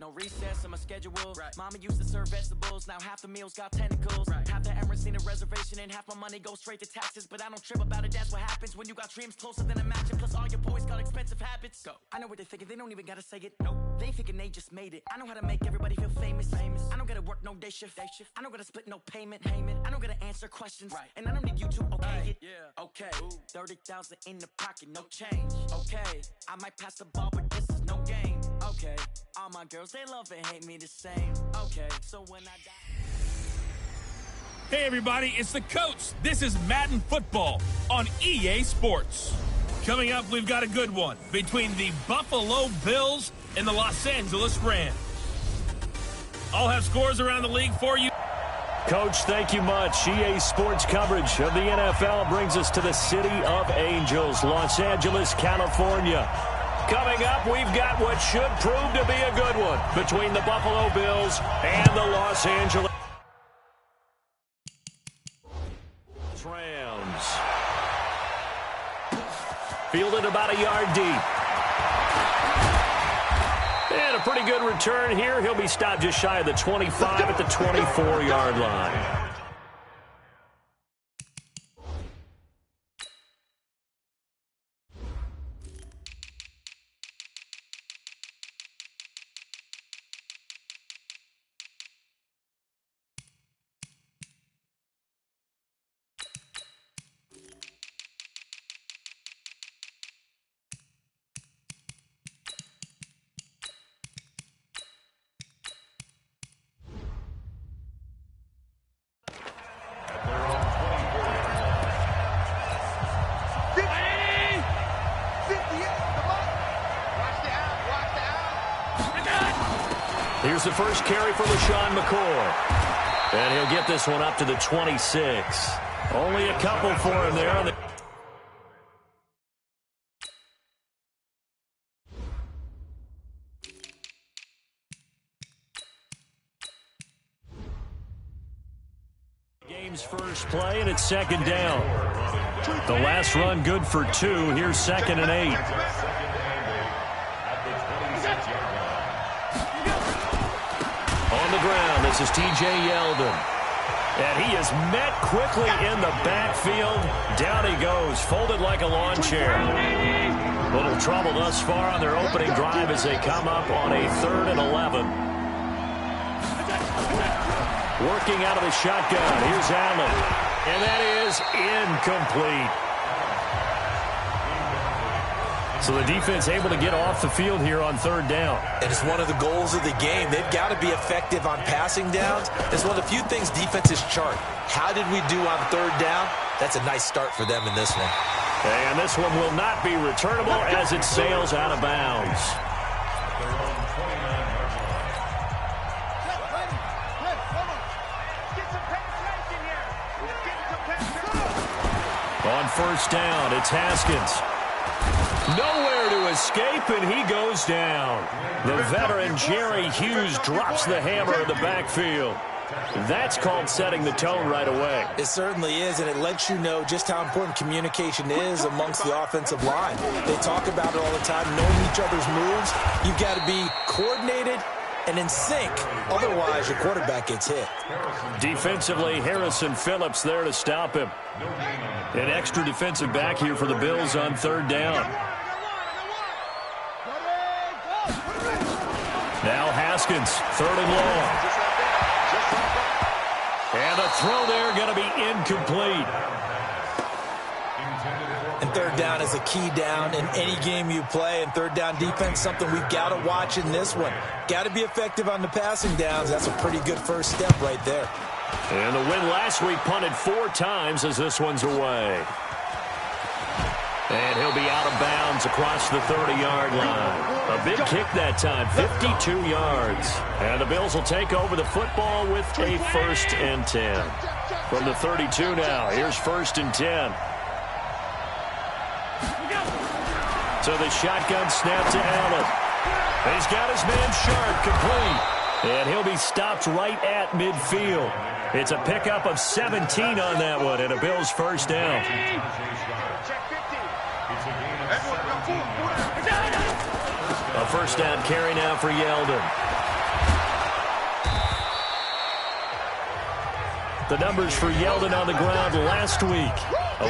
No recess in my schedule. Mama used to serve vegetables, now half the meals got tentacles. Half the Emirates need a reservation and half my money goes straight to taxes. But I don't trip about it, that's what happens when you got dreams closer than a match. And plus all your boys got expensive habits. Go. I know what they're thinking, they don't even gotta say it. Nope. They thinking they just made it. I know how to make everybody feel famous. I don't gotta work no day shift. I don't gotta split no payment. I don't gotta answer questions. And I don't need you to okay it. Okay. 30,000 in the pocket, no change. Okay. I might pass the ball, but this is no game. Okay. All my girls, they love and hate me the same. Okay. So when I die. Hey everybody, it's the coach. This is Madden Football on EA Sports. Coming up, we've got a good one between the Buffalo Bills and the Los Angeles Rams. I'll have scores around the league for you. Coach, thank you much. EA Sports coverage of the NFL brings us to the City of Angels, Los Angeles, California. Coming up, we've got what should prove to be a good one between the Buffalo Bills and the Los Angeles Rams. Fielded about a yard deep. And a pretty good return here. He'll be stopped just shy of the 25 at the 24-yard line. Here's the first carry for LaShawn McCoy. And he'll get this one up to the 26. Only a couple for him there on the game's first play, and it's second down. The last run good for 2. Here's 2nd and 8. On the ground, this is T.J. Yeldon. And he is met quickly in the backfield. Down he goes, folded like a lawn chair. Little trouble thus far on their opening drive as they come up on a 3rd and 11. Working out of the shotgun, here's Allen. And that is incomplete. So the defense able to get off the field here on 3rd down. And it's one of the goals of the game. They've got to be effective on passing downs. It's one of the few things defenses chart. How did we do on 3rd down? That's a nice start for them in this one. And this one will not be returnable as it sails out of bounds. On 1st down, it's Haskins. Nowhere to escape, and he goes down. The veteran Jerry Hughes drops the hammer in the backfield. That's called setting the tone right away. It certainly is, and it lets you know just how important communication is amongst the offensive line. They talk about it all the time, knowing each other's moves. You've got to be coordinated and in sync. Otherwise, your quarterback gets hit. Defensively, Harrison Phillips there to stop him. An extra defensive back here for the Bills on 3rd down. Now Haskins, 3rd and long. And the throw there going to be incomplete. And 3rd down is a key down in any game you play. And 3rd down defense, something we've got to watch in this one. Got to be effective on the passing downs. That's a pretty good first step right there. And the win last week punted 4 times as this one's away. And he'll be out of bounds across the 30-yard line. A big kick that time, 52 yards. And the Bills will take over the football with a 1st and 10. From the 32 now, here's 1st and 10. So the shotgun snap to Allen. He's got his man Sharp complete. And he'll be stopped right at midfield. It's a pickup of 17 on that one and a Bills 1st down. A 1st down carry now for Yeldon. The numbers for Yeldon on the ground last week.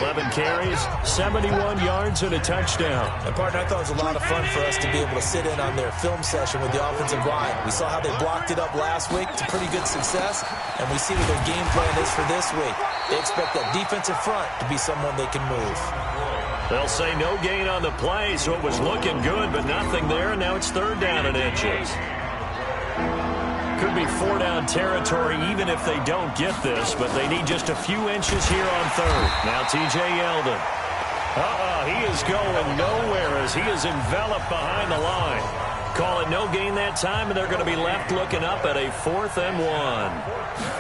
11 carries, 71 yards, and a touchdown. And, partner, I thought it was a lot of fun for us to be able to sit in on their film session with the offensive line. We saw how they blocked it up last week to pretty good success, and we see what their game plan is for this week. They expect that defensive front to be someone they can move. They'll say no gain on the play, so it was looking good, but nothing there, and now it's 3rd down and inches. Could be 4-down territory even if they don't get this, but they need just a few inches here on 3rd. Now T.J. Yeldon. He is going nowhere as he is enveloped behind the line. Call it no gain that time, and they're going to be left looking up at a 4th and 1.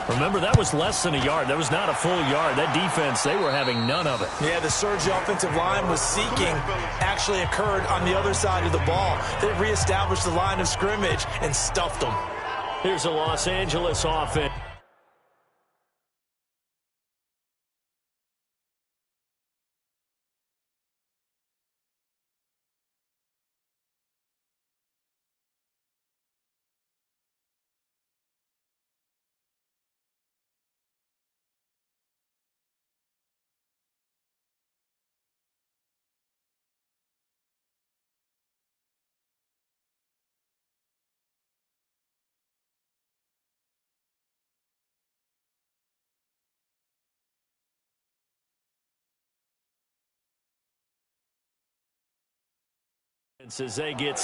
Remember, that was less than a yard. That was not a full yard. That defense, they were having none of it. Yeah, the surge the offensive line was seeking actually occurred on the other side of the ball. They reestablished the line of scrimmage and stuffed them. Here's a Los Angeles offense. As they get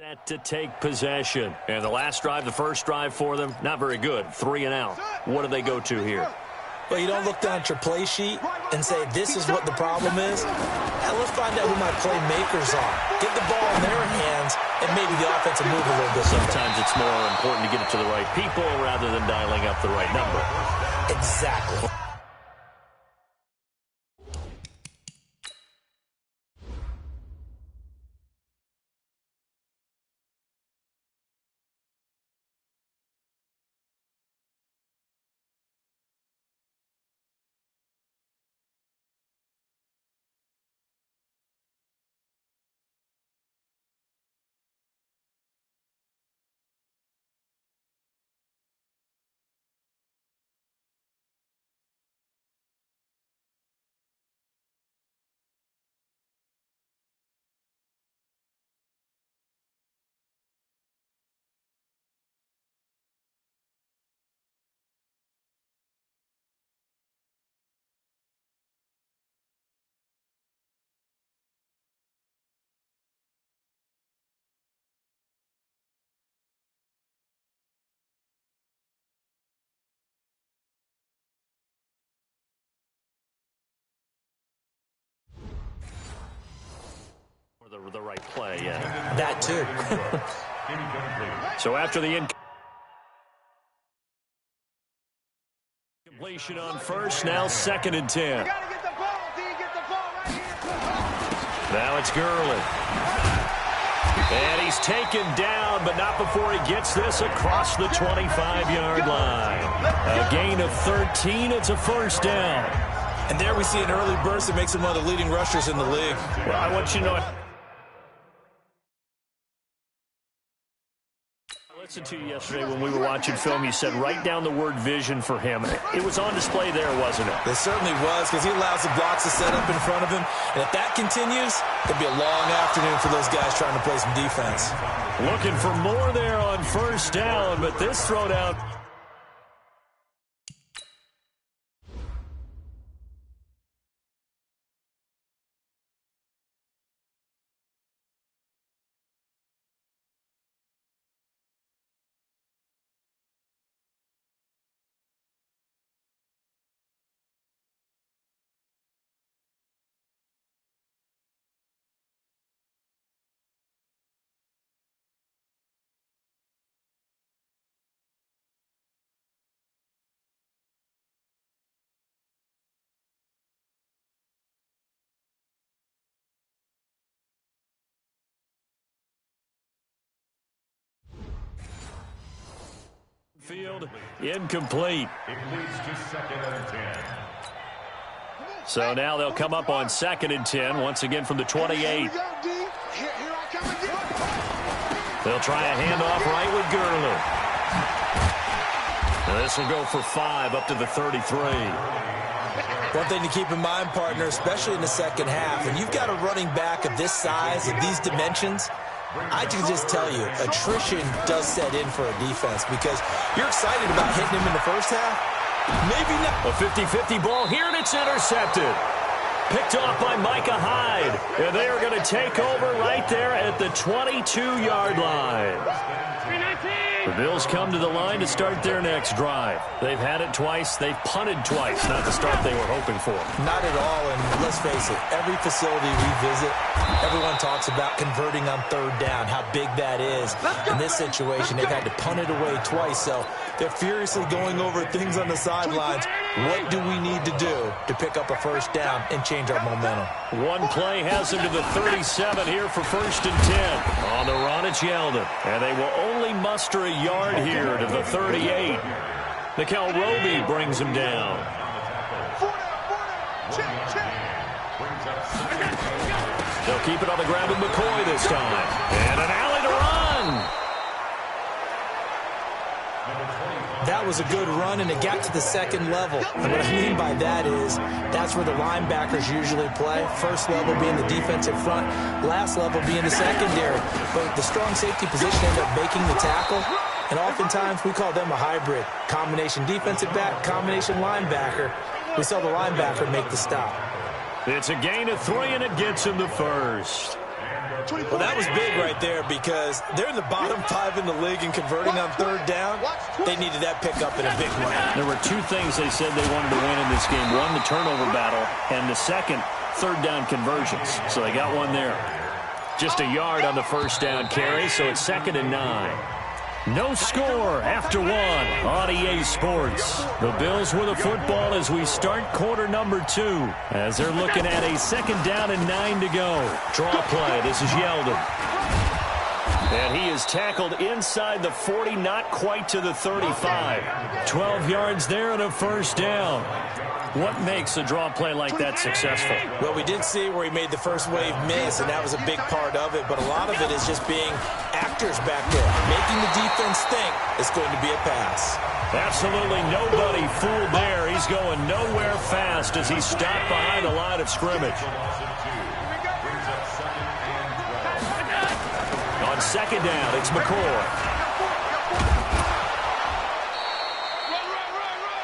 set to take possession. And the last drive, the first drive for them, not very good. 3 and out. What do they go to here? Well, you don't look down at your play sheet and say, this is what the problem is. Now, let's find out who my playmakers are. Get the ball in their hands, and maybe the offense will move a little bit. Sometimes it's more important to get it to the right people rather than dialing up the right number. Exactly. The right play, yeah. That too. So after the incompletion on first, now 2nd and 10. Now it's Gurley. And he's taken down, but not before he gets this across the 25-yard line. A gain of 13. It's a 1st down. And there we see an early burst that makes him one of the leading rushers in the league. Well, I want you to know it. I listened to you yesterday when we were watching film. You said write down the word vision for him. It was on display there, wasn't it? It certainly was, because he allows the blocks to set up in front of him. And if that continues, it'll be a long afternoon for those guys trying to play some defense. Looking for more there on 1st down, but this thrown out. field. Incomplete. So now they'll come up on 2nd and 10, once again from the 28. They'll try a handoff right with Gurley. And this will go for 5 up to the 33. One thing to keep in mind, partner, especially in the second half, when you've got a running back of this size, of these dimensions, I can just tell you, attrition does set in for a defense because you're excited about hitting him in the first half. Maybe not. A 50-50 ball here, and it's intercepted. Picked off by Micah Hyde. And they are going to take over right there at the 22-yard line. The Bills come to the line to start their next drive. They've had it twice. They've punted twice. Not the start they were hoping for. Not at all, and let's face it, every facility we visit, everyone talks about converting on 3rd down, how big that is. In this situation, they've had to punt it away twice, so they're furiously going over things on the sidelines. What do we need to do to pick up a 1st down and change our momentum? One play has him to the 37 here for 1st and 10. On the run, it's Yeldon. And they will only muster a yard here to the 38. Nikel Roby brings him down. They'll keep it on the ground with McCoy this time. And an alley to run. That was a good run, and it got to the 2nd level. And what I mean by that is that's where the linebackers usually play. First level being the defensive front, last level being the secondary. But the strong safety position ended up making the tackle, and oftentimes we call them a hybrid. Combination defensive back, combination linebacker. We saw the linebacker make the stop. It's a gain of 3, and it gets him the 1st. Well, that was big right there because they're in the bottom 5 in the league in converting on 3rd down. They needed that pickup in a big way. There were 2 things they said they wanted to win in this game. One, the turnover battle, and the second, 3rd down conversions. So they got one there. Just a yard on the 1st down carry, so it's 2nd and 9. No score after 1 on EA Sports. The Bills with a football as we start quarter number 2, as they're looking at a 2nd down and 9 to go. Draw play. This is Yeldon. And he is tackled inside the 40, not quite to the 35. 12 yards there and a 1st down. What makes a draw play like that successful? Well, we did see where he made the first wave miss, and that was a big part of it. But a lot of it is just being actors back there, making the defense think it's going to be a pass. Absolutely nobody fooled there. He's going nowhere fast as he's stopped behind the line of scrimmage. On 2nd down, it's McCoy.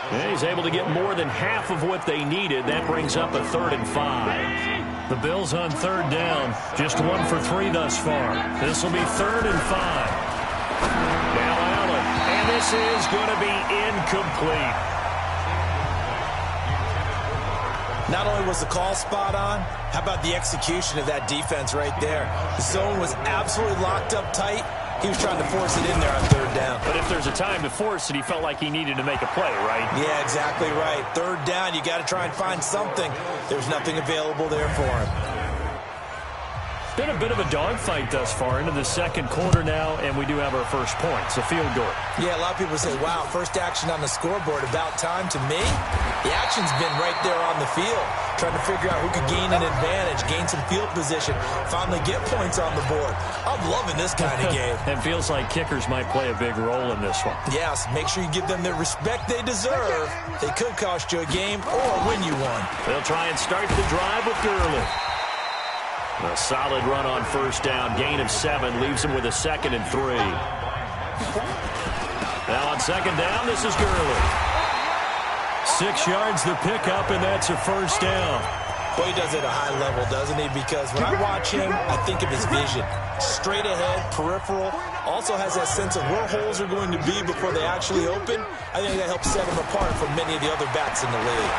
And he's able to get more than half of what they needed. That brings up a 3rd and 5. The Bills on 3rd down. Just 1 for 3 thus far. This will be 3rd and 5. Now Allen. And this is going to be incomplete. Not only was the call spot on, how about the execution of that defense right there? The zone was absolutely locked up tight. He was trying to force it in there on 3rd down. But if there's a time to force it, he felt like he needed to make a play, right? Yeah, exactly right. 3rd down, you got to try and find something. There's nothing available there for him. Been a bit of a dogfight thus far into the 2nd quarter now, and we do have our first points, a field goal. Yeah, a lot of people say, wow, first action on the scoreboard, about time. To me, the action's been right there on the field, trying to figure out who could gain an advantage, gain some field position, finally get points on the board. I'm loving this kind of game. It feels like kickers might play a big role in this one. Yes, make sure you give them the respect they deserve. They could cost you a game or win you one. They'll try and start the drive with Gurley. A solid run on 1st down. Gain of 7 leaves him with a 2nd and 3. Now on 2nd down, this is Gurley. 6 yards the pickup, and that's a 1st down. Well, he does it at a high level, doesn't he? Because when I watch him, I think of his vision. Straight ahead, peripheral. Also has that sense of where holes are going to be before they actually open. I think that helps set him apart from many of the other backs in the league.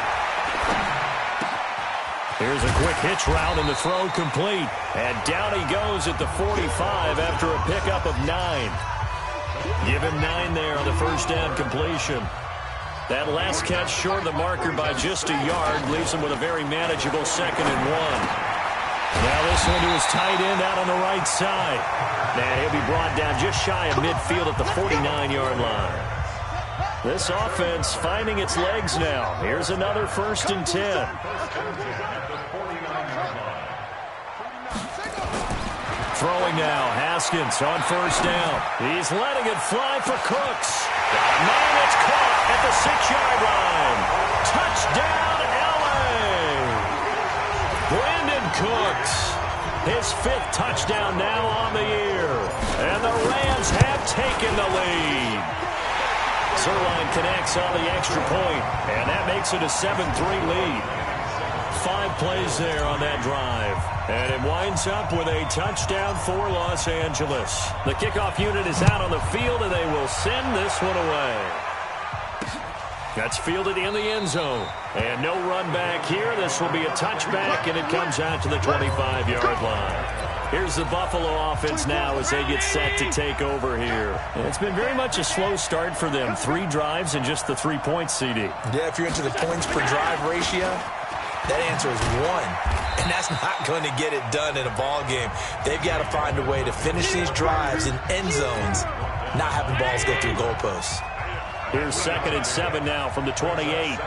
Here's a quick hitch route, and the throw complete. And down he goes at the 45 after a pickup of 9. Give him 9 there on the 1st down completion. That last catch short of the marker by just a yard leaves him with a very manageable 2nd and 1. Now this one to his tight end out on the right side. And he'll be brought down just shy of midfield at the 49-yard line. This offense finding its legs now. Here's another 1st and 10. Throwing now, Haskins on 1st down. He's letting it fly for Cooks. Man, it's caught at the 6-yard line. Touchdown, L.A. Brandon Cooks. His 5th touchdown now on the year. And the Rams have taken the lead. Zerline connects on the extra point, and that makes it a 7-3 lead. 5 plays there on that drive. And it winds up with a touchdown for Los Angeles. The kickoff unit is out on the field, and they will send this one away. That's fielded in the end zone. And no run back here. This will be a touchback, and it comes out to the 25-yard line. Here's the Buffalo offense now as they get set to take over here. And it's been very much a slow start for them. 3 drives and just the 3 points, CD. Yeah, if you're into the points per drive ratio, that answer is 1. And that's not going to get it done in a ball game. They've got to find a way to finish these drives in end zones, not having balls go through goalposts. Here's 2nd and 7 now from the 28.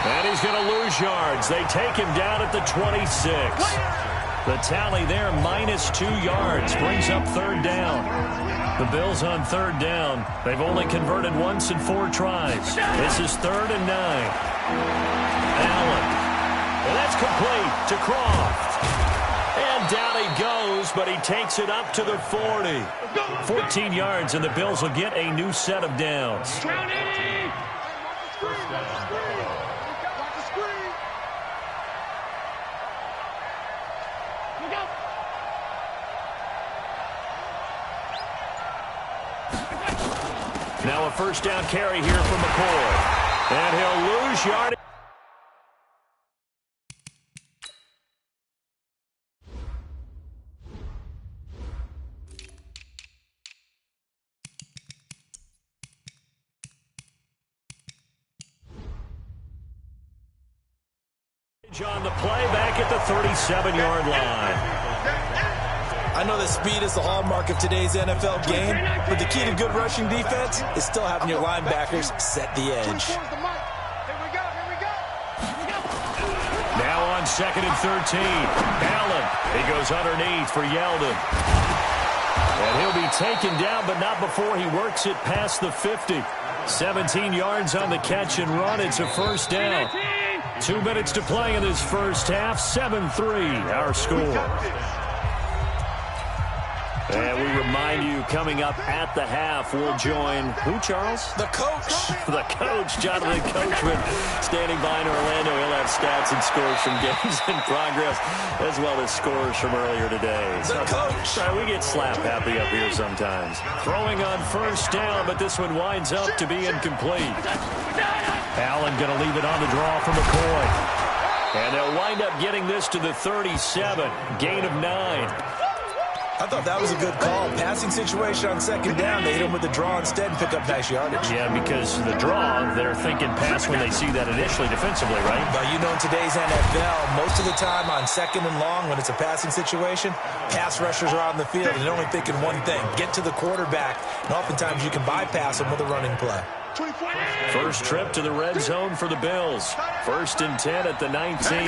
And he's going to lose yards. They take him down at the 26. The tally there, -2 yards, brings up 3rd down. The Bills on 3rd down. They've only converted once in 4 tries. This is 3rd and 9. Allen. And that's complete to Croft. And down he goes, but he takes it up to the 40. 14 yards, and the Bills will get a new set of downs. Now a 1st down carry here from McCoy. And he'll lose yardage. On the play back at the 37-yard line. I know that speed is the hallmark of today's NFL game, but the key to good rushing defense is still having your linebackers set the edge. Now on 2nd and 13. Allen. He goes underneath for Yeldon. And he'll be taken down, but not before he works it past the 50. 17 yards on the catch and run. It's a 1st down. 2 minutes to play in this first half. 7-3 our score. And we remind you, coming up at the half, we'll join who, Charles? The coach. The coach, Jonathan Coachman, standing by in Orlando. He'll have stats and scores from games in progress, as well as scores from earlier today. The coach. We get slap happy up here sometimes. Throwing on 1st down, but this one winds up to be incomplete. Allen going to leave it on the draw from McCoy. And they'll wind up getting this to the 37. Gain of 9. I thought that was a good call. Passing situation on 2nd down. They hit him with the draw instead and pick up nice yardage. Yeah, because the draw, they're thinking pass when they see that initially defensively, right? But you know, in today's NFL, most of the time on 2nd and long, when it's a passing situation, pass rushers are on the field and they're only thinking one thing, get to the quarterback. And oftentimes you can bypass them with a running play. First trip to the red zone for the Bills. 1st and 10 at the 19.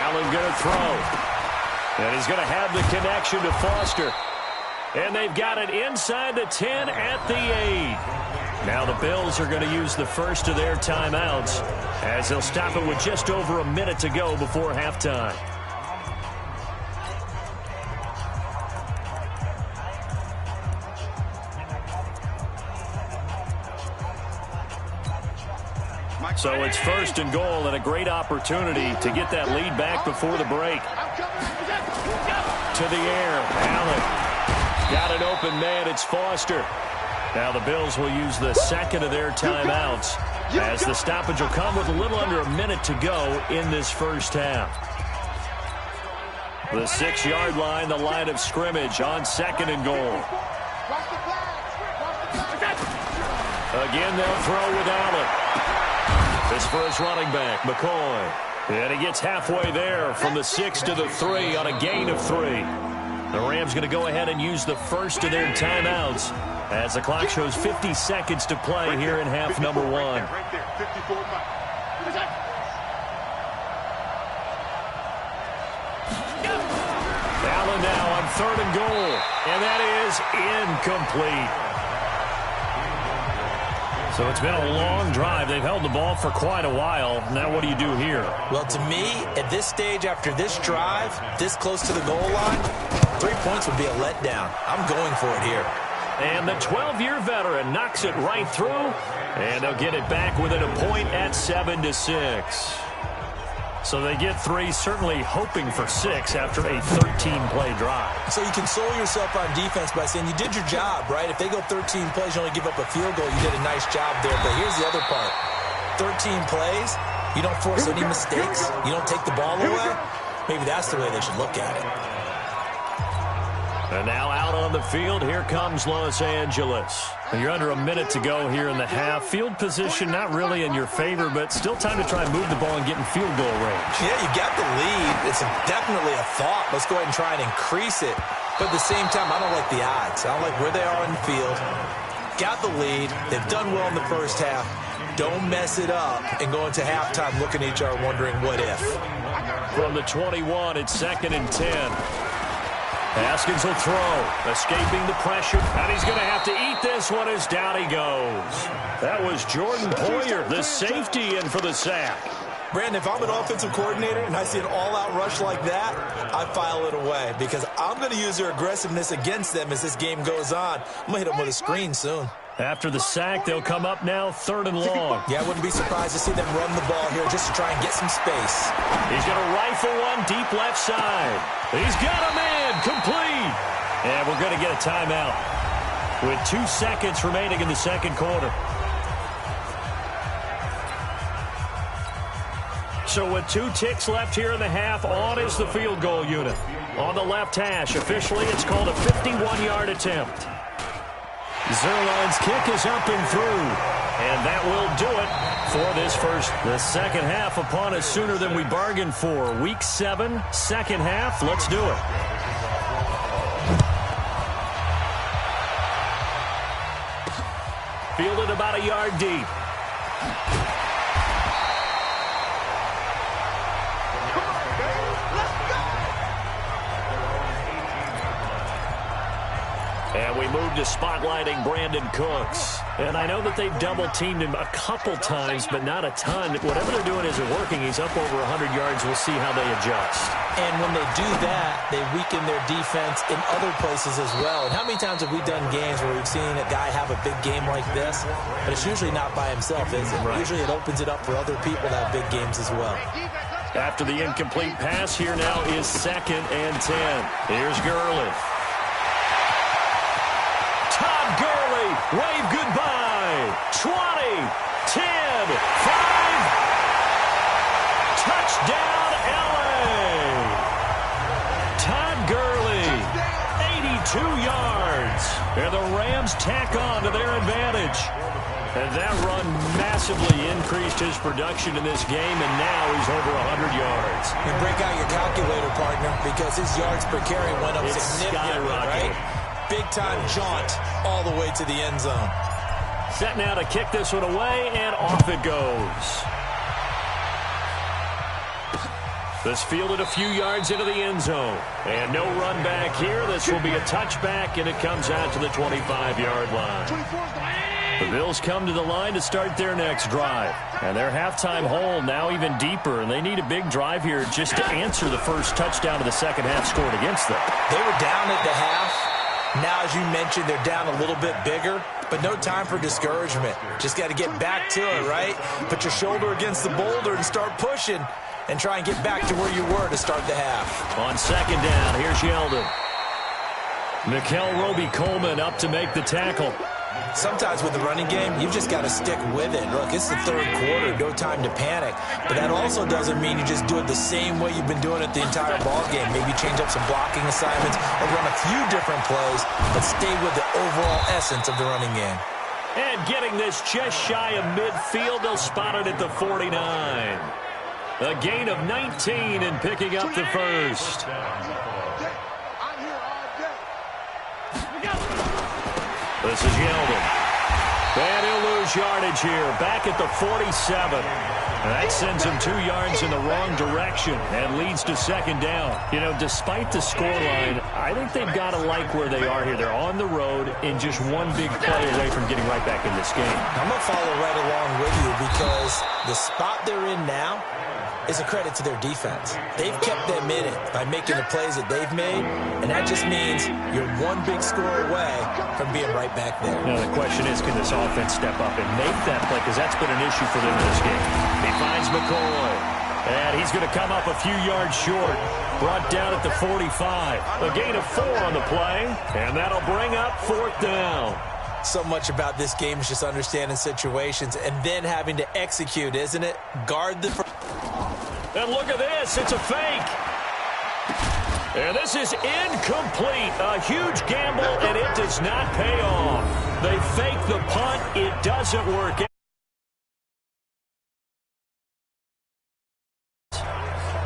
Allen going to throw. And he's going to have the connection to Foster. And they've got it inside the 10 at the 8. Now the Bills are going to use the first of their timeouts as they'll stop it with just over a minute to go before halftime. So it's 1st and goal and a great opportunity to get that lead back before the break. To the air. Allen. Got an open man. It's Foster. Now the Bills will use the 2nd of their timeouts as the stoppage will come with a little under a minute to go in this first half. The 6-yard line, the line of scrimmage on 2nd and goal. Again, they'll throw with Allen. This for his running back, McCoy. And he gets halfway there from the 6 to the 3 on a gain of 3. The Rams going to go ahead and use the first of their timeouts as the clock shows 50 seconds to play here in half number 1. Right there, 54. Allen now on 3rd and goal, and that is incomplete. So it's been a long drive. They've held the ball for quite a while. Now what do you do here? Well, to me, at this stage, after this drive, this close to the goal line, 3 points would be a letdown. I'm going for it here. And the 12-year veteran knocks it right through, and they'll get it back within a point at 7-6. So they get 3, certainly hoping for 6 after a 13-play drive. So you console yourself on defense by saying you did your job, right? If they go 13 plays, you only give up a field goal, you did a nice job there. But here's the other part. 13 plays, you don't force any mistakes, you don't take the ball away. Maybe that's the way they should look at it. And now out on the field, here comes Los Angeles. You're under a minute to go here in the half. Field position not really in your favor, but still time to try and move the ball and get in field goal range. Yeah, you got the lead. It's definitely a thought. Let's go ahead and try and increase it. But at the same time, I don't like the odds. I don't like where they are on the field. Got the lead. They've done well in the first half. Don't mess it up and go into halftime looking at each other wondering what if. From the 21, it's 2nd and 10. Haskins will throw, escaping the pressure, and he's going to have to eat this one as down he goes. That was Jordan Poyer, the safety, in for the sack. Brandon, if I'm an offensive coordinator and I see an all-out rush like that, I file it away because I'm going to use their aggressiveness against them as this game goes on. I'm going to hit them with a screen soon. After the sack, they'll come up now 3rd and long. Yeah, I wouldn't be surprised to see them run the ball here just to try and get some space. He's going to rifle one deep left side. He's got a man complete. And we're going to get a timeout with 2 seconds remaining in the second quarter. So with 2 ticks left here in the half, on is the field goal unit. On the left hash, officially it's called a 51-yard attempt. Zerline's kick is up and through, and that will do it for this first. The second half upon us sooner than we bargained for. Week 7, second half. Let's do it. Fielded about a yard deep. And we move to spotlighting Brandon Cooks. And I know that they've double-teamed him a couple times, but not a ton. Whatever they're doing isn't working. He's up over 100 yards. We'll see how they adjust. And when they do that, they weaken their defense in other places as well. And how many times have we done games where we've seen a guy have a big game like this? But it's usually not by himself, is it? Right. Usually it opens it up for other people to have big games as well. After the incomplete pass, here now is 2nd and 10. Here's Gurley. Gurley, wave goodbye. 20, 10, 5. Touchdown, L.A. Todd Gurley, 82 yards. And the Rams tack on to their advantage. And that run massively increased his production in this game, and now he's over 100 yards. And break out your calculator, partner, because his yards per carry went up significantly, right? Big-time jaunt all the way to the end zone. Set now to kick this one away, and off it goes. This fielded a few yards into the end zone. And no run back here. This will be a touchback, and it comes out to the 25-yard line. The Bills come to the line to start their next drive. And their halftime hole now even deeper, and they need a big drive here just to answer the first touchdown of the second half scored against them. They were down at the half. Now, as you mentioned, they're down a little bit bigger, but no time for discouragement. Just got to get back to it, right? Put your shoulder against the boulder and start pushing and try and get back to where you were to start the half. On second down, here's Yeldon. Mikel Roby-Coleman up to make the tackle. Sometimes with the running game, you've just got to stick with it. Look, it's the third quarter, no time to panic. But that also doesn't mean you just do it the same way you've been doing it the entire ball game. Maybe change up some blocking assignments or run a few different plays, but stay with the overall essence of the running game. And getting this just shy of midfield, they'll spot it at the 49. A gain of 19 and picking up the first. This is Yeldon. And he'll lose yardage here, back at the 47. And that sends him 2 yards in the wrong direction and leads to second down. You know, despite the scoreline, I think they've got to like where they are here. They're on the road and just one big play away from getting right back in this game. I'm going to follow right along with you because the spot they're in now is a credit to their defense. They've kept them in it by making the plays that they've made, and that just means you're one big score away from being right back there. Now, the question is, can this offense step up and make that play? Because that's been an issue for them in this game. He finds McCoy, and he's going to come up a few yards short. Brought down at the 45. A gain of 4 on the play, and that'll bring up 4th down. So much about this game is just understanding situations and then having to execute, isn't it? Guard the... And look at this. It's a fake. And this is incomplete. A huge gamble, and it does not pay off. They fake the punt. It doesn't work out.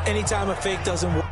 Anytime a fake doesn't work.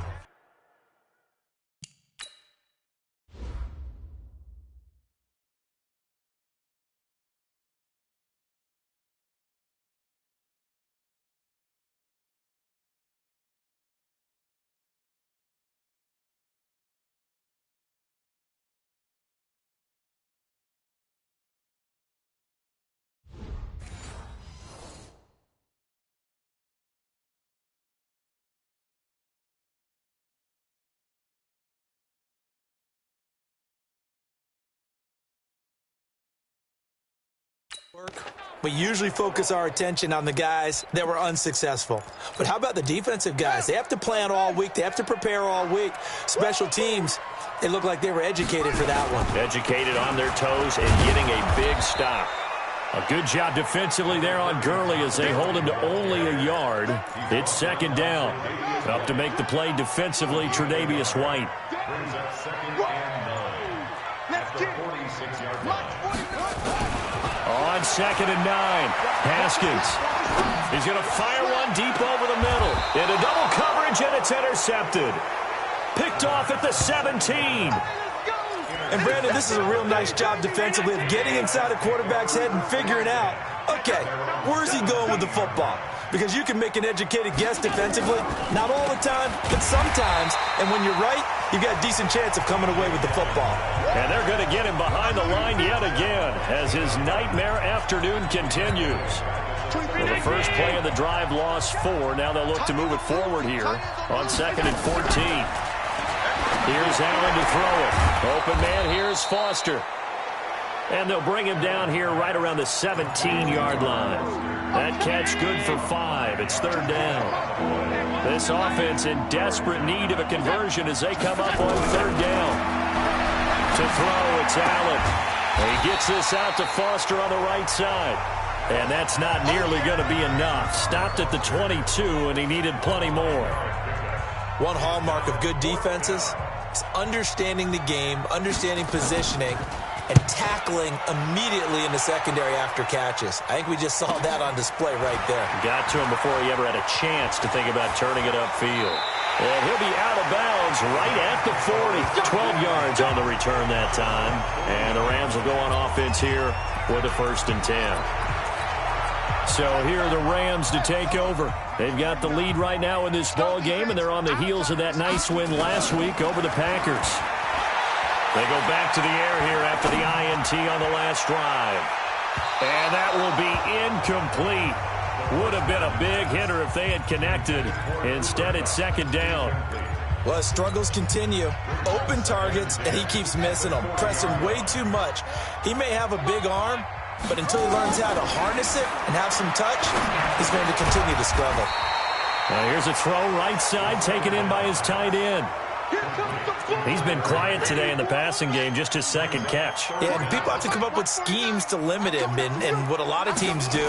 We usually focus our attention on the guys that were unsuccessful. But how about the defensive guys? They have to plan all week. They have to prepare all week. Special teams, it looked like they were educated for that one. Educated on their toes and getting a big stop. A good job defensively there on Gurley as they hold him to only a yard. It's second down. Up to make the play defensively, Tre'Davious White. On 2nd and 9, Haskins. He's going to fire one deep over the middle. Into double coverage, and it's intercepted. Picked off at the 17. And, Brandon, this is a real nice job defensively of getting inside a quarterback's head and figuring out, okay, where's he going with the football? Because you can make an educated guess defensively, not all the time, but sometimes. And when you're right, you've got a decent chance of coming away with the football. And they're going to get him behind the line yet again as his nightmare afternoon continues. Well, the first play of the drive lost 4. Now they'll look to move it forward here on 2nd and 14. Here's Allen to throw it. Open man here is Foster. And they'll bring him down here right around the 17-yard line. That catch good for 5. It's 3rd down. This offense in desperate need of a conversion as they come up on 3rd down. To throw, it's Allen. He gets this out to Foster on the right side. And that's not nearly going to be enough. Stopped at the 22, and he needed plenty more. One hallmark of good defenses is understanding the game, understanding positioning, and tackling immediately in the secondary after catches. I think we just saw that on display right there. Got to him before he ever had a chance to think about turning it upfield. And he'll be out of bounds right at the 40. 12 yards on the return that time. And the Rams will go on offense here with a 1st and 10. So here are the Rams to take over. They've got the lead right now in this ball game, and they're on the heels of that nice win last week over the Packers. They go back to the air here after the INT on the last drive. And that will be incomplete. Would have been a big hitter if they had connected. Instead, it's 2nd down. Well, his struggles continue. Open targets, and he keeps missing them. Pressing way too much. He may have a big arm, but until he learns how to harness it and have some touch, he's going to continue to struggle. Now here's a throw right side, taken in by his tight end. He's been quiet today in the passing game, just his 2nd catch. Yeah, and people have to come up with schemes to limit him, and what a lot of teams do,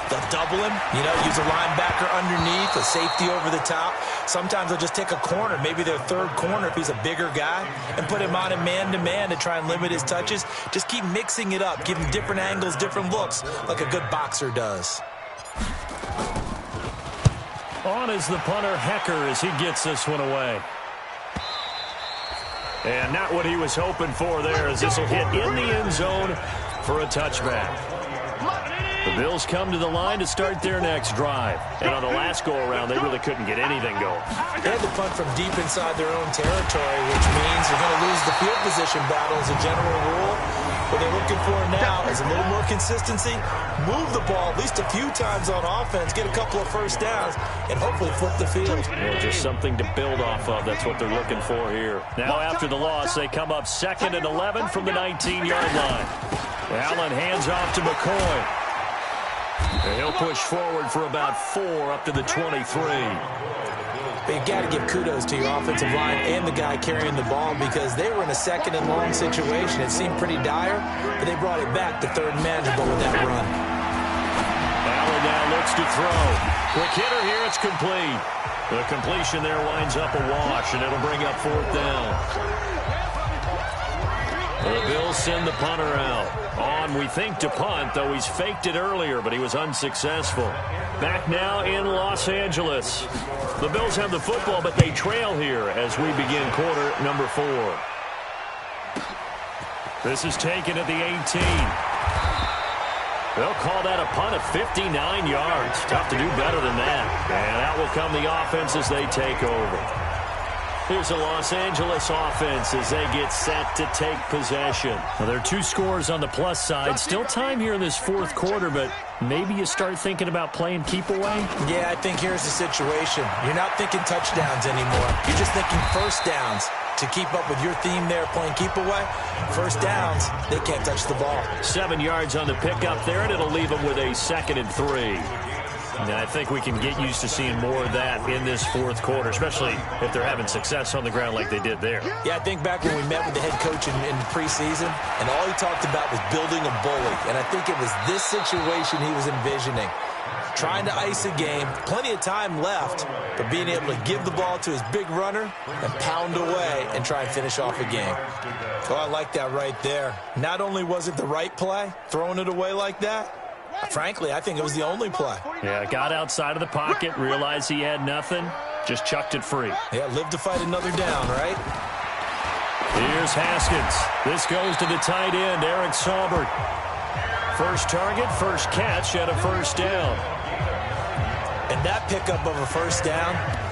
they'll double him, use a linebacker underneath, a safety over the top. Sometimes they'll just take a corner, maybe their 3rd corner if he's a bigger guy, and put him on a man-to-man to try and limit his touches. Just keep mixing it up, give him different angles, different looks, like a good boxer does. On is the punter, Hecker, as he gets this one away. And not what he was hoping for there, as this will hit in the end zone for a touchback. The Bills come to the line to start their next drive. And on the last go-around, they really couldn't get anything going. They had to punt from deep inside their own territory, which means they're going to lose the field position battle as a general rule. What they're looking for now is a little more consistency, move the ball at least a few times on offense, get a couple of first downs, and hopefully flip the field. Well, just something to build off of. That's what they're looking for here. Now, after the loss, they come up 2nd and 11 from the 19-yard line. Allen hands off to McCoy. And he'll push forward for about 4 up to the 23. But you've got to give kudos to your offensive line and the guy carrying the ball, because they were in a 2nd and long situation. It seemed pretty dire, but they brought it back to 3rd and manageable with that run. Allen now looks to throw. Quick hitter here, it's complete. The completion there winds up a wash, and it'll bring up 4th down. The Bills send the punter out. On, we think, to punt, though he's faked it earlier, but he was unsuccessful. Back now in Los Angeles. The Bills have the football, but they trail here as we begin quarter number 4. This is taken at the 18. They'll call that a punt of 59 yards. Tough to do better than that. And out will come the offense as they take over. Here's a Los Angeles offense as they get set to take possession. Well, there are 2 scores on the plus side. Still time here in this 4th quarter, but maybe you start thinking about playing keep away? Yeah, I think here's the situation. You're not thinking touchdowns anymore. You're just thinking first downs. To keep up with your theme there, playing keep away, first downs, they can't touch the ball. 7 yards on the pickup there, and it'll leave them with a 2nd and 3. And I think we can get used to seeing more of that in this 4th quarter, especially if they're having success on the ground like they did there. Yeah, I think back when we met with the head coach in preseason, and all he talked about was building a bully. And I think it was this situation he was envisioning. Trying to ice a game, plenty of time left, but being able to give the ball to his big runner and pound away and try and finish off a game. Oh, I like that right there. Not only was it the right play, throwing it away like that, frankly, I think it was the only play. Yeah, got outside of the pocket, realized he had nothing, just chucked it free. Yeah, live to fight another down, right? Here's Haskins. This goes to the tight end, Eric Saubert. First target, first catch, and a first down. And that pickup of a first down,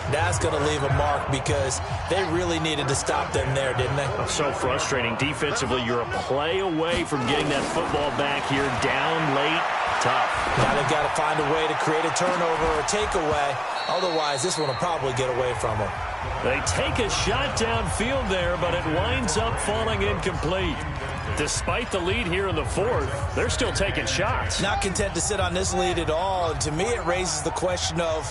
that's going to leave a mark, because they really needed to stop them there, didn't they? So frustrating. Defensively, you're a play away from getting that football back here, down late. Tough. Now they've got to find a way to create a turnover or a takeaway. Otherwise, this one will probably get away from them. They take a shot downfield there, but it winds up falling incomplete. Despite the lead here in the 4th, they're still taking shots. Not content to sit on this lead at all. And to me, it raises the question of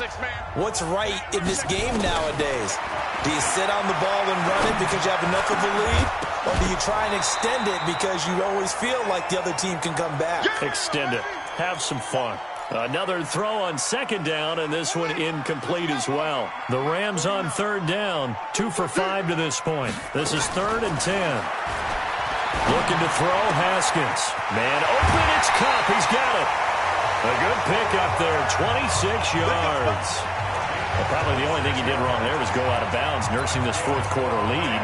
what's right in this game nowadays. Do you sit on the ball and run it because you have enough of a lead? Or do you try and extend it because you always feel like the other team can come back? Extend it. Have some fun. Another throw on 2nd down, and this one incomplete as well. The Rams on 3rd down, 2 for 5 to this point. This is 3rd and 10. Looking to throw, Haskins. Man open, it's Cup. He's got it. A good pickup there, 26 yards. Well, probably the only thing he did wrong there was go out of bounds, nursing this 4th quarter lead.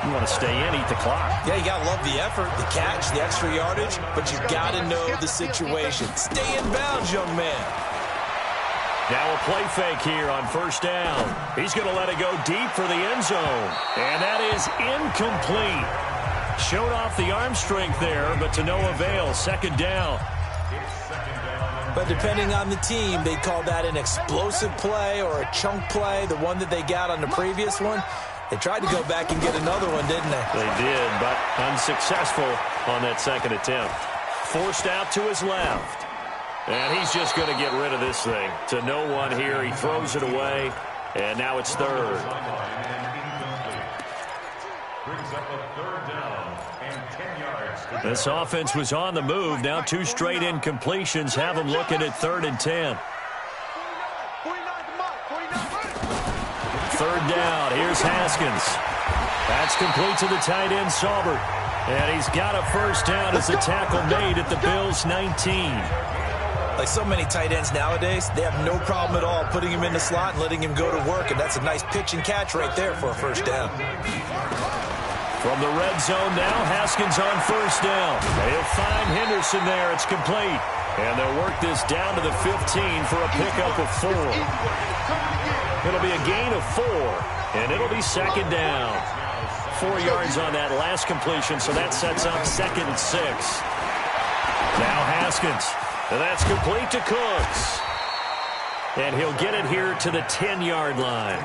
You want to stay in, eat the clock. Yeah, you got to love the effort, the catch, the extra yardage, but you got to know the situation. Stay in bounds, young man. Now a play fake here on first down. He's going to let it go deep for the end zone. And that is incomplete. Showed off the arm strength there, but to no avail. 2nd down. But depending on the team, they call that an explosive play or a chunk play, the one that they got on the previous one. They tried to go back and get another one, didn't they? They did, but unsuccessful on that 2nd attempt. Forced out to his left. And he's just going to get rid of this thing. To no one here. He throws it away, and now it's 3rd. This offense was on the move. Now 2 straight incompletions have them looking at 3rd and 10. 3rd down. Here's Haskins. That's complete to the tight end, Saubert. And he's got a first down as the tackle made at the Bills' 19. Like so many tight ends nowadays, they have no problem at all putting him in the slot and letting him go to work. And that's a nice pitch and catch right there for a first down. From the red zone now, Haskins on first down. They'll find Henderson there. It's complete. And they'll work this down to the 15 for a pickup of 4. It'll be a gain of 4, and it'll be second down. 4 yards on that last completion, so that sets up 2nd and 6. Now Haskins, and that's complete to Cooks. And he'll get it here to the 10-yard line.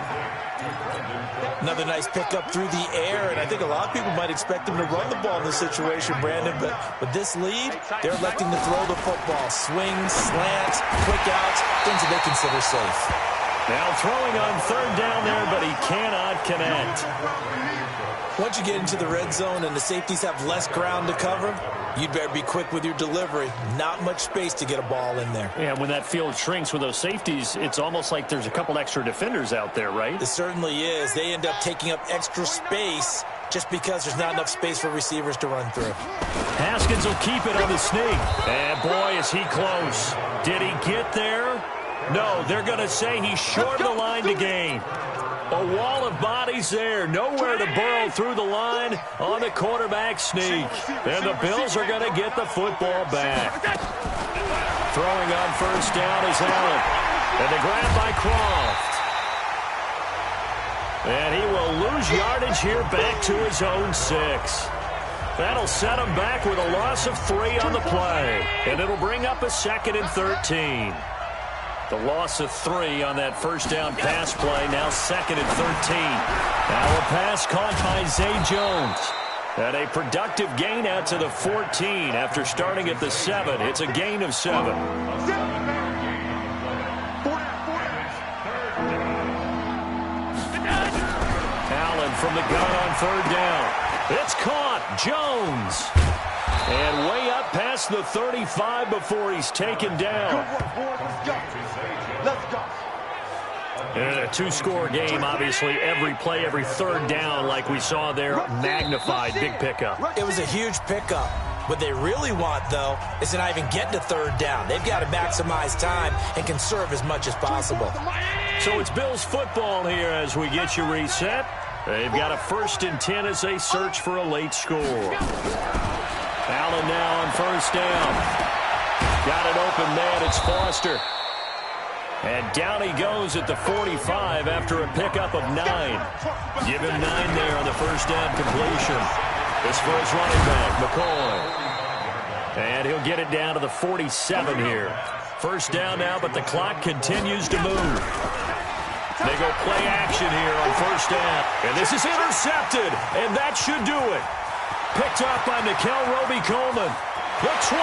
Another nice pickup through the air, and I think a lot of people might expect him to run the ball in this situation, Brandon, but with this lead, they're electing to throw the football. Swings, slants, quick outs, things that they consider safe. Now throwing on 3rd down there, but he cannot connect. Once you get into the red zone and the safeties have less ground to cover, you'd better be quick with your delivery. Not much space to get a ball in there. Yeah, when that field shrinks with those safeties, it's almost like there's a couple extra defenders out there, right? It certainly is. They end up taking up extra space just because there's not enough space for receivers to run through. Haskins will keep it on the sneak. And boy, is he close. Did he get there? No, they're going to say he's short of the line to gain. A wall of bodies there. Nowhere to burrow through the line on the quarterback sneak. And the Bills are going to get the football back. Throwing on first down is Allen. And the grab by Croft. And he will lose yardage here back to his own 6. That'll set him back with a loss of 3 on the play. And it'll bring up a 2nd and 13. The loss of 3 on that first down pass play. Now 2nd and 13. Now a pass caught by Zay Jones. And a productive gain out to the 14 after starting at the 7. It's a gain of 7. Allen from the gun on 3rd down. It's caught. Jones. And way up past the 35 before he's taken down. And a 2-score game, obviously. Every play, every 3rd down, like we saw there, magnified. Big pickup. It was a huge pickup. What they really want, though, is to not even get to 3rd down. They've got to maximize time and conserve as much as possible. So it's Bills football here as we get you reset. They've got a 1st and 10 as they search for a late score. Allen now on first down. Got an open man. It's Foster. And down he goes at the 45 after a pickup of 9. Give him 9 there on the first down completion. This for his running back, McCoy. And he'll get it down to the 47 here. First down now, but the clock continues to move. They go play action here on first down. And this is intercepted, and that should do it. Picked up by Nickel Roby-Coleman. The 20.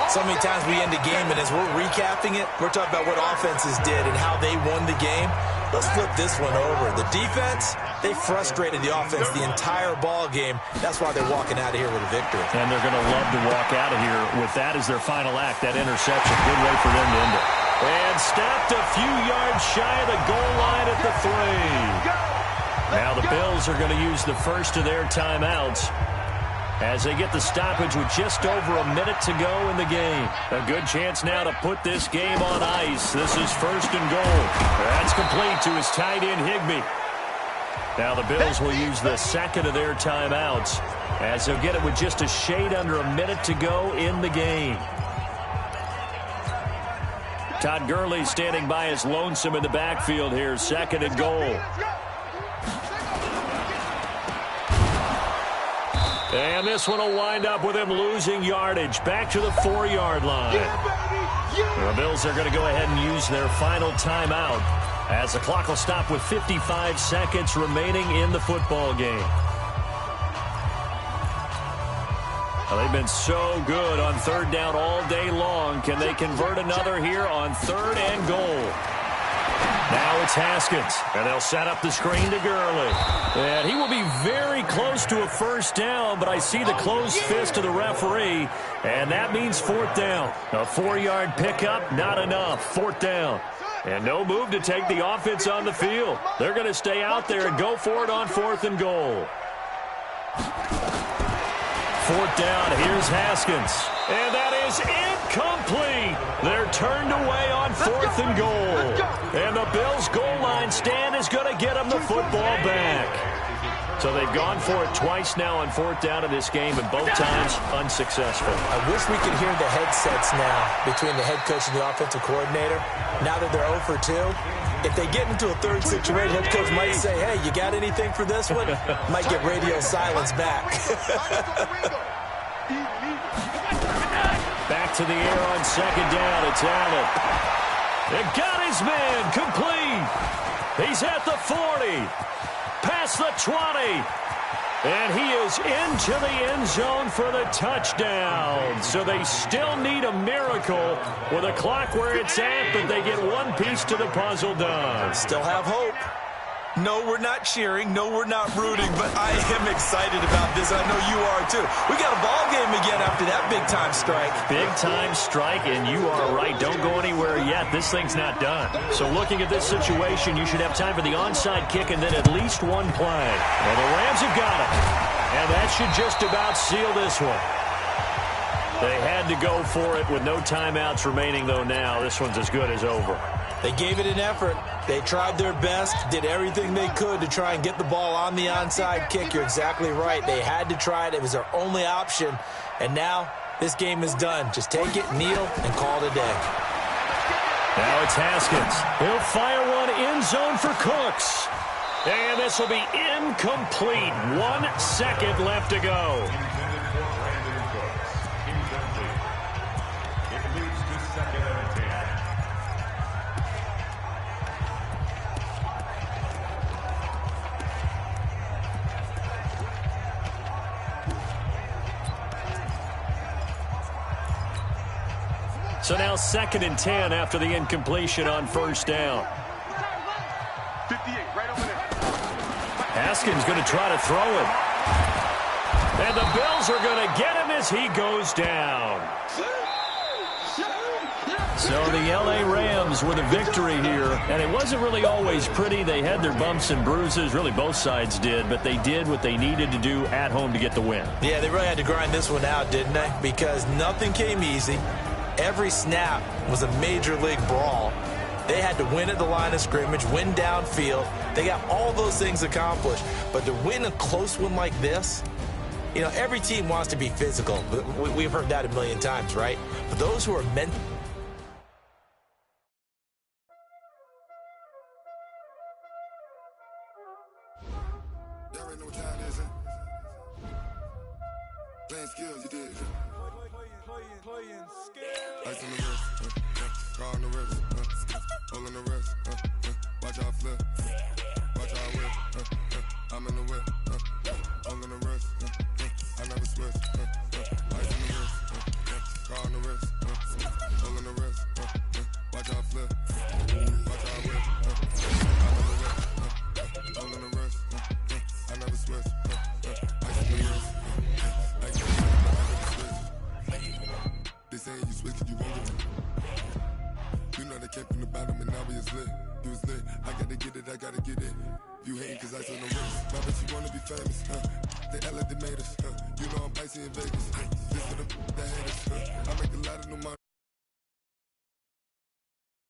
So many times we end a game, and as we're recapping it, we're talking about what offenses did and how they won the game. Let's flip this one over. The defense, they frustrated the offense the entire ball game. That's why they're walking out of here with a victory. And they're going to love to walk out of here with that as their final act, that interception. Good way for them to end it. And stopped a few yards shy of the goal line at the 3. Now the Bills are going to use the first of their timeouts as they get the stoppage with just over a minute to go in the game. A good chance now to put this game on ice. This is 1st and goal. That's complete to his tight end, Higbee. Now the Bills will use the 2nd of their timeouts as they'll get it with just a shade under a minute to go in the game. Todd Gurley standing by as lonesome in the backfield here. 2nd and goal. And this one will wind up with him losing yardage back to the 4-yard line. The Bills are going to go ahead and use their final timeout as the clock will stop with 55 seconds remaining in the football game. Well, they've been so good on 3rd down all day long. Can they convert another here on 3rd and goal? Now it's Haskins, and they'll set up the screen to Gurley. And he will be very close to a first down, but I see the closed fist of the referee, and that means 4th down. A 4-yard pickup, not enough. 4th down. And no move to take the offense on the field. They're going to stay out there and go for it on 4th and goal. 4th down, here's Haskins. And that is incomplete. They're turned away on 4th and goal. And the Bills' goal line stand is going to get them the football back. So they've gone for it twice now on 4th down in this game, and both times unsuccessful. I wish we could hear the headsets now between the head coach and the offensive coordinator. Now that they're 0 for 2, if they get into a third situation, head coach might say, hey, you got anything for this one? Might get radio silence back. Back to the air on 2nd down. It's Allen. It got his man complete. He's at the 40. Past the 20. And he is into the end zone for the touchdown. So they still need a miracle with a clock where it's at, but they get one piece to the puzzle done. Still have hope. No, we're not cheering. No, we're not rooting, but I am excited about this. I know you are, too. We got a ball game again after that big-time strike. Big-time strike, and you are right. Don't go anywhere yet. This thing's not done. So looking at this situation, you should have time for the onside kick and then at least one play. And the Rams have got it. And that should just about seal this one. They had to go for it with no timeouts remaining, though, now. This one's as good as over. They gave it an effort. They tried their best, did everything they could to try and get the ball on the onside kick. You're exactly right. They had to try it. It was their only option. And now this game is done. Just take it, kneel, and call it a day. Now it's Haskins. He'll fire one end zone for Cooks. And this will be incomplete. 1 second left to go. So now 2nd and 10 after the incompletion on 1st down. 58, right over there. Haskins going to try to throw it. And the Bills are going to get him as he goes down. So the L.A. Rams with a victory here. And it wasn't really always pretty. They had their bumps and bruises. Really, both sides did. But they did what they needed to do at home to get the win. Yeah, they really had to grind this one out, didn't they? Because nothing came easy. Every snap was a major league brawl. They had to win at the line of scrimmage, win downfield. They got all those things accomplished. But to win a close one like this, you know, every team wants to be physical. We've heard that a million times, right? But those who are meant... Y'all already know what time it is, huh? Playing skills, you did. Ice on the wrist, car on the wrist, hole in the wrist, watch out flip, watch out whip, I'm in the whip, hole in the wrist, I never switch, ice on the wrist, car on the wrist, hole in the wrist, watch out flip, watch out whip, I'm in the whip, hole in the wrist, I never switch, ice on the wrist, ice on the wrist, I never switch. They say you switch it, you won't get it. You know they came from the bottom and now we is lit. You was lit, I gotta get it, I gotta get it. You hating cause I on the wrist. My bitch, you wanna be famous, They LA, they made us, You know I'm icy in Vegas, This for the that haters, I make a lot of new money.